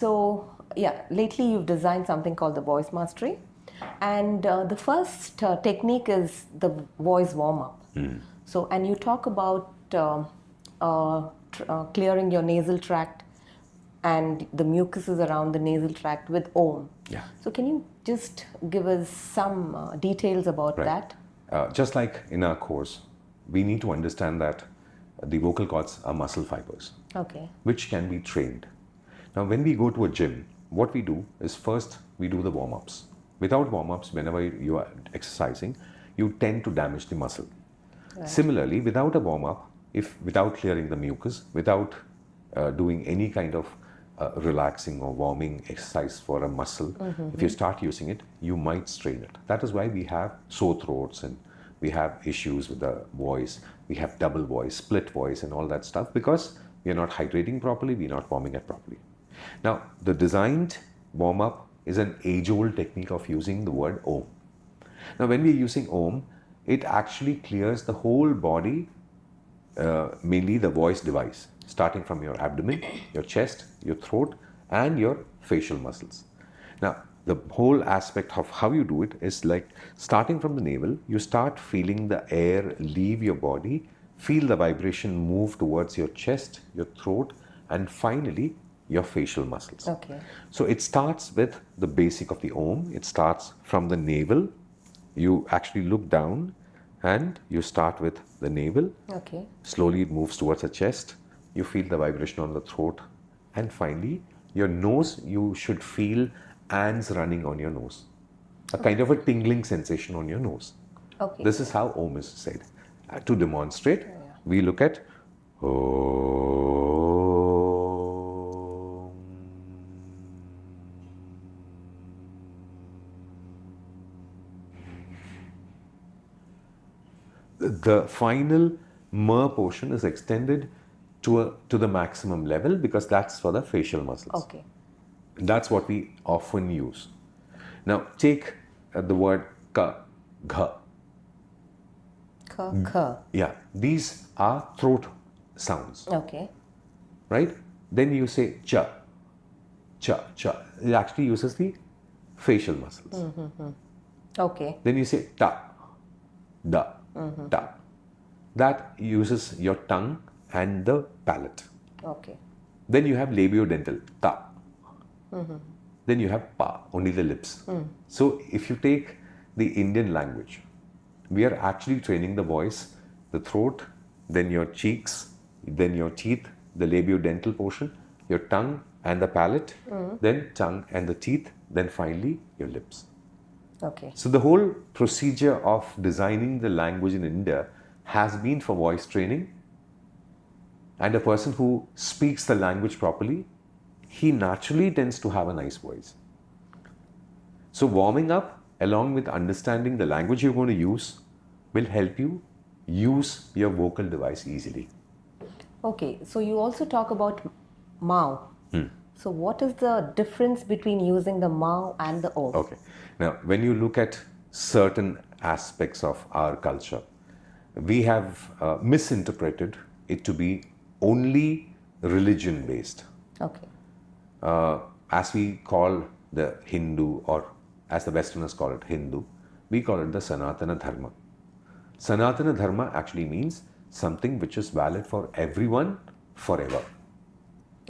So, yeah, lately you've designed something called the voice mastery. And the first technique is the voice warm up. So, and you talk about clearing your nasal tract and the mucuses around the nasal tract with Om. Yeah. So, can you just give us some details about that? Just like in our course, we need to understand that the vocal cords are muscle fibers, Okay. which can be trained. Now, when we go to a gym, what we do is first we do the warm ups. Without warm ups, whenever you are exercising, you tend to damage the muscle. Right. Similarly, without a warm up, if without clearing the mucus, without doing any kind of relaxing or warming exercise for a muscle, if you start using it, you might strain it. That is why we have sore throats and we have issues with the voice. We have double voice, split voice, and all that stuff because we are not hydrating properly, we are not warming it properly. Now, the designed warm up is an age-old technique of using the word Om. Now, when we are using Om, it actually clears the whole body, mainly the voice device, starting from your abdomen, your chest, your throat, and your facial muscles. Now, the whole aspect of how you do it is like starting from the navel, you start feeling the air leave your body, feel the vibration move towards your chest, your throat, and finally your facial muscles. Okay. So it starts with the basic of the Om. It starts from the navel. You actually look down and you start with the navel. Okay. Slowly it moves towards the chest. You feel the vibration on the throat. And finally, your nose, you should feel ants running on your nose. A kind of a tingling sensation on your nose. Okay. This is how Om is said. To demonstrate, we look at Om. The final mer portion is extended to the maximum level because that's for the facial muscles. Okay. That's what we often use. Now take the word ka, gha. Ka. Yeah, these are throat sounds, Okay. right? Then you say cha, cha, cha. It actually uses the facial muscles. Okay. Then you say ta, da, ta. That uses your tongue and the palate. Okay. Then you have labiodental, ta. Then you have pa, only the lips. So if you take the Indian language, we are actually training the voice, the throat, then your cheeks, then your teeth, the labiodental portion, your tongue and the palate, then tongue and the teeth, then finally your lips. Okay. So the whole procedure of designing the language in India has been for voice training, and a person who speaks the language properly, he naturally tends to have a nice voice. So warming up along with understanding the language you're going to use will help you use your vocal device easily. Okay, so you also talk about Mao. So what is the difference between using the Mao and the Om? Okay. Now, when you look at certain aspects of our culture, we have misinterpreted it to be only religion based. Okay. As we call the Hindu, or as the Westerners call it Hindu, we call it the Sanatana Dharma. Sanatana Dharma actually means something which is valid for everyone forever.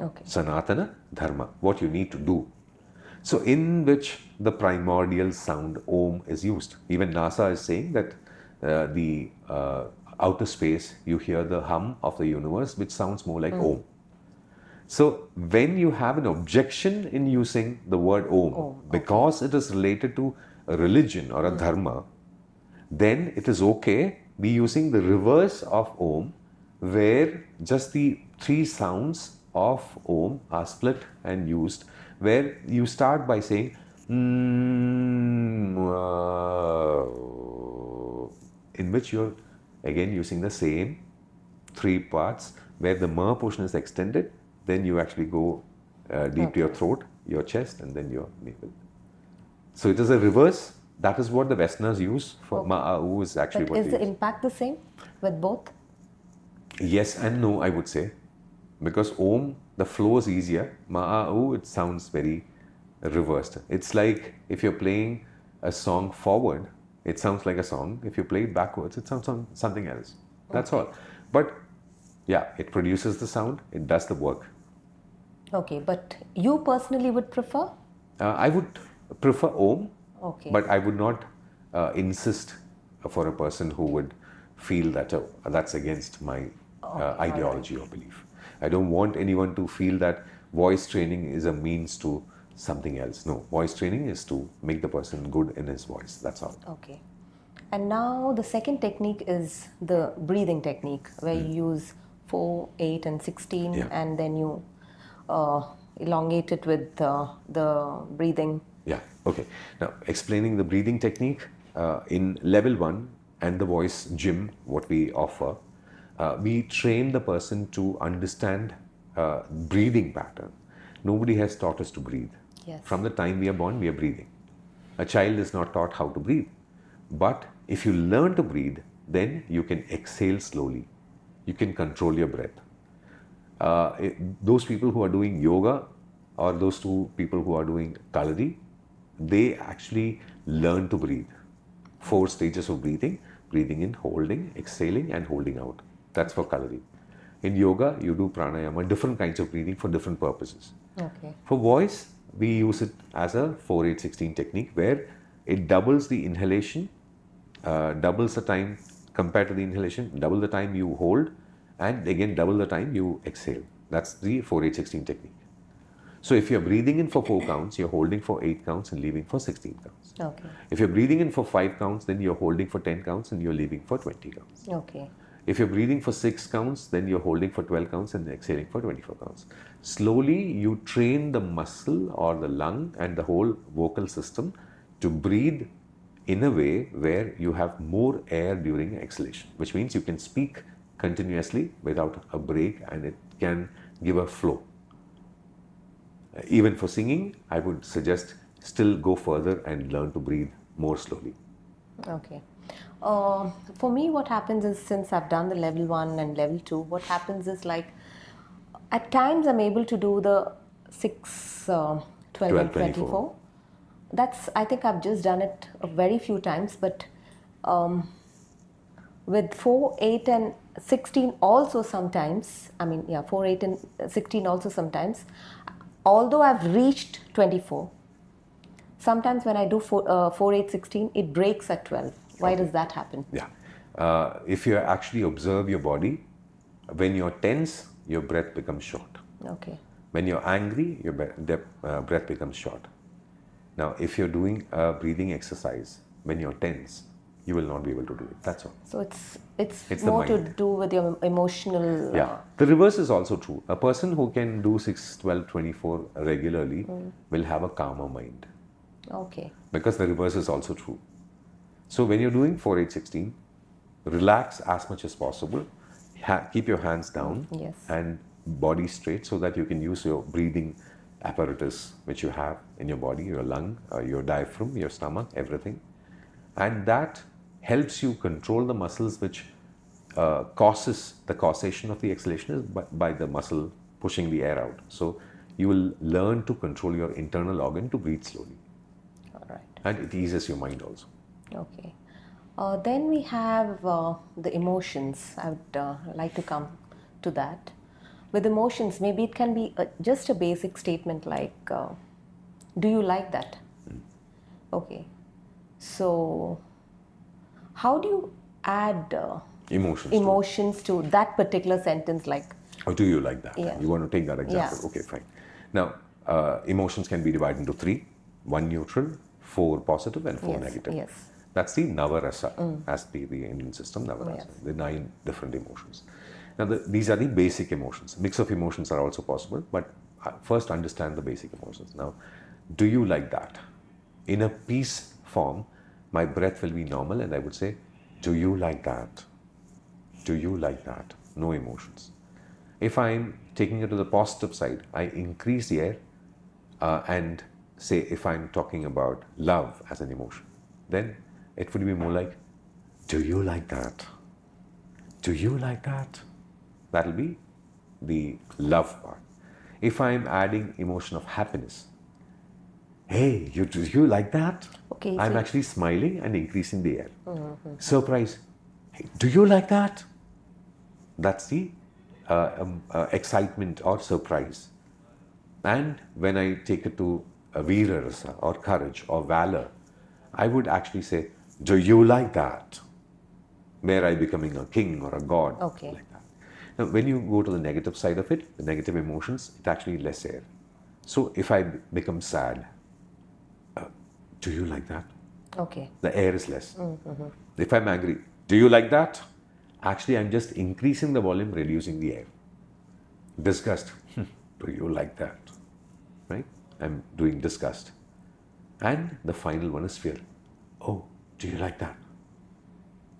Okay. Sanatana Dharma, what you need to do. So in which the primordial sound Om is used. Even NASA is saying that the outer space, you hear the hum of the universe, which sounds more like Om. So when you have an objection in using the word Om, because it is related to a religion or a dharma, then it is okay be using the reverse of Om, where just the three sounds of Om are split and used, where you start by saying in which you're again using the same three parts, where the mer portion is extended, then you actually go deep to your throat, your chest, and then your navel. So it is a reverse. That is what the Westerners use for who is actually But what is they the use. impact the same with both? Yes and no, I would say. Because Om, the flow is easier. Ma'u, it sounds very reversed. It's like if you're playing a song forward, it sounds like a song. If you play it backwards, it sounds something else. That's all. But yeah, it produces the sound, it does the work. Okay, but you personally would prefer? I would prefer Om, Okay. but I would not insist for a person who would feel that, oh, that's against my ideology or belief. I don't want anyone to feel that voice training is a means to something else. No, voice training is to make the person good in his voice. That's all. Okay. And now the second technique is the breathing technique, where you use 4, 8, and 16, Yeah. and then you elongate it with the breathing. Yeah, okay. Now, explaining the breathing technique in level 1 and the voice gym, what we offer, we train the person to understand breathing pattern. Nobody has taught us to breathe. Yes. From the time we are born, we are breathing. A child is not taught how to breathe. But if you learn to breathe, then you can exhale slowly. You can control your breath. Those people who are doing yoga or those two people who are doing kalari, they actually learn to breathe. 4 stages of breathing: breathing in, holding, exhaling, and holding out. That's for kalari. In yoga, you do pranayama, different kinds of breathing for different purposes. Okay. For voice, we use it as a 4-8-16 technique where it doubles the inhalation, doubles the time compared to the inhalation, double the time you hold, and again double the time you exhale. That's the 4-8-16 technique. So if you're breathing in for 4 counts, you're holding for 8 counts and leaving for 16 counts. Okay. If you're breathing in for 5 counts, then you're holding for 10 counts and you're leaving for 20 counts. Okay. If you're breathing for 6 counts, then you're holding for 12 counts and exhaling for 24 counts. Slowly, you train the muscle or the lung and the whole vocal system to breathe in a way where you have more air during exhalation, which means you can speak continuously without a break and it can give a flow. Even for singing, I would suggest still go further and learn to breathe more slowly. Okay. For me, what happens is, since I've done the level 1 and level 2, what happens is, like, at times I'm able to do the 6, 12, and 24. I think I've just done it a very few times, but with 4, 8, and 16 also sometimes, 4, 8, and 16 also sometimes, although I've reached 24, sometimes when I do 4, 8, 16, it breaks at 12. Why does that happen? Yeah. If you actually observe your body, when you're tense, your breath becomes short. Okay. When you're angry, your breath becomes short. Now, if you're doing a breathing exercise, when you're tense, you will not be able to do it. That's all. So it's more to do with your emotional... Yeah. The reverse is also true. A person who can do 6, 12, 24 regularly will have a calmer mind. Okay. Because the reverse is also true. So when you're doing 4, 8, 16, relax as much as possible. Keep your hands down. Yes. And body straight so that you can use your breathing apparatus which you have in your body, your lung, your diaphragm, your stomach, everything. And that helps you control the muscles which causes the causation of the exhalation is by the muscle pushing the air out. So you will learn to control your internal organ to breathe slowly. All right. And it eases your mind also. Okay. Then we have the emotions. I would like to come to that. With emotions, maybe it can be just a basic statement like, do you like that? Okay. So how do you add emotions to that particular sentence, like... Or do you like that? Yeah. You want to take that example? Yeah. Okay, fine. Now, emotions can be divided into 3. 1 neutral, 4 positive, and 4 negative. Yes. That's the Navarasa, as per the Indian system, Navarasa, Yes. the 9 different emotions. Now, these are the basic emotions. Mix of emotions are also possible, but first understand the basic emotions. Now, do you like that? In a peace form, my breath will be normal and I would say, do you like that? Do you like that? No emotions. If I'm taking it to the positive side, I increase the air and say, if I'm talking about love as an emotion, then it would be more like, do you like that? Do you like that? That'll be the love part. If I'm adding emotion of happiness, hey, you like that? Okay, I'm so- actually smiling and increasing the air. Surprise, hey, do you like that? That's the excitement or surprise. And when I take it to veerarasa or courage or valor, I would actually say, do you like that? Where I becoming a king or a god, Okay. like that. Now, when you go to the negative side of it, the negative emotions, it actually less air. So if I become sad, do you like that? Okay. The air is less. If I'm angry, do you like that? Actually, I'm just increasing the volume, reducing the air. Disgust, do you like that? Right? I'm doing disgust. And the final one is fear. Oh, do you like that?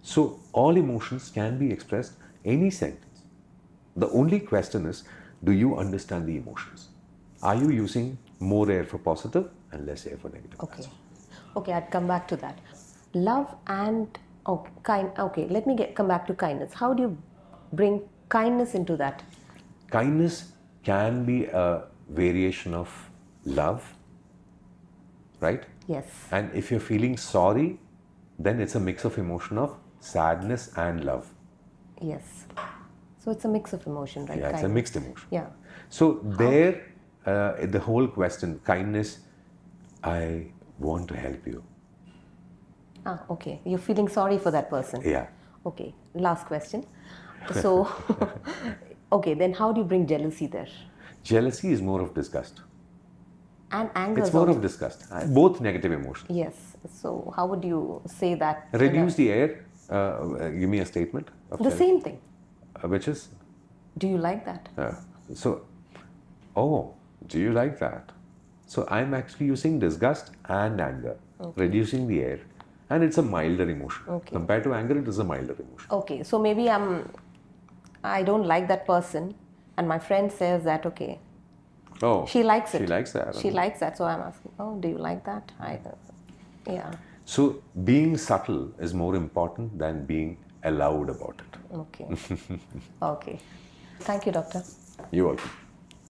So all emotions can be expressed any sentence. The only question is, do you understand the emotions? Are you using more air for positive and less air for negative? Okay. Okay, I'd come back to that. Love and okay, let me come back to kindness. How do you bring kindness into that? Kindness can be a variation of love, right? Yes. And if you're feeling sorry, then it's a mix of emotion of sadness and love. Yes. So it's a mix of emotion, right? Yeah, it's a Kindness. mixed emotion. Yeah. So there, the whole question, kindness, I want to help you. Ah, okay. You're feeling sorry for that person. Yeah. Okay. Last question. So, okay, then how do you bring jealousy there? Jealousy is more of disgust. And anger It's is more also. of disgust. Both negative emotions. Yes. So how would you say that? Reduce the air. Give me a statement. Of The jealousy. same thing. Which is, Do you like that? so, oh, do you like that? So I'm actually using disgust and anger, reducing the air. And it's a milder emotion. Okay. Compared to anger, it is a milder emotion. Okay. So maybe I don't like that person, and my friend says that okay, Oh, she likes it. She likes that. She likes that. So I'm asking, oh, do you like that? Yeah. So being subtle is more important than being allowed about it. Okay. Okay. Thank you, doctor. You're welcome.